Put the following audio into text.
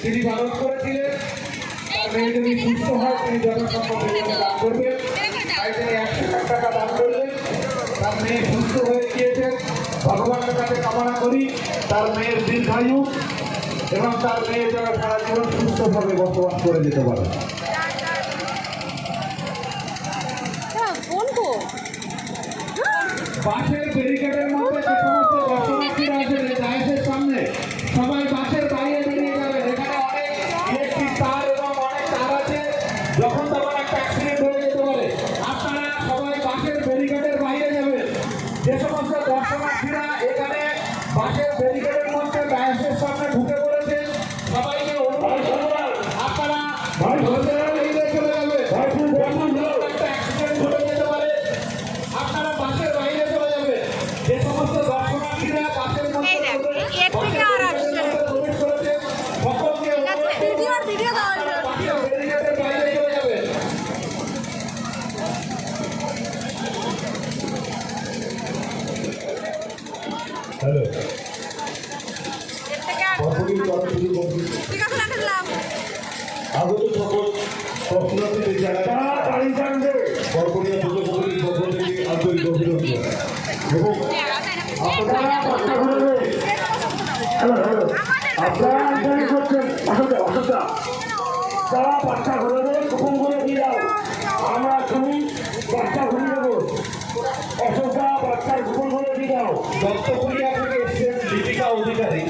তিনি পালন করেছিলেন। তার মেয়ে যদি সুস্থ হয় তিনি যথাসম্ভব দান করবেন। তাই তিনি 100,000 টাকা দান করলেন। তার মেয়ে সুস্থ হয়ে গিয়েছেন। ভগবানের কাছে কামনা করি তার মেয়ের দীর্ঘায়ু এবং তার মেয়ে যেন সারা জীবন সুস্থভাবে বসবাস করে যেতে পারে। বাসের ব্যারিকেডের মধ্যে যে সমস্ত দর্শনার্থীরা আছেন ডায়াসের সামনে সবাই বাসের বাইরে বেরিয়ে যাবেন। এখানে অনেক ইলেকট্রিক তার এবং অনেক তার আছে, যখন তখন একটা অ্যাক্সিডেন্ট হয়ে যেতে পারে। আপনারা সবাই বাসের ব্যারিকেডের বাইরে যাবেন। যে সমস্ত দর্শনার্থীরা এখানে বাসের ব্যারিকেডের মধ্যে ডায়াসের সামনে ঢুকে পড়েছেন সবাইকে অনুরোধ করব আপনারা বেরিয়ে চলে যাবেন। একটা অ্যাক্সিডেন্ট ঘটে যেতে পারে, আপনারা বাসের বাইরে চলে যাবেন। যে সমস্ত দর্শনার্থীরা বাসের মধ্যে প্রবেশ করেছেন সকলকে বাসের ব্যারিকেডের বাইরে চলে যাবেন। হ্যালো আগত সকল দর্শনার্থীদের জানাই বরকরিয়া পুজো কমিটির পক্ষ থেকে আন্তরিক অভিনন্দন এবং আপনারা করছেন অসুবিধা যারা বাচ্চা ঘুরে কুকুর করে দিয়ে দাও, আমরা তুমি বাচ্চা ঘুরে দেবো, অসুবিধা বাচ্চার কুকুর করে দিয়ে দাও। দত্তপুরিয়া থেকে এসছেন দীপিকা অধিকারী।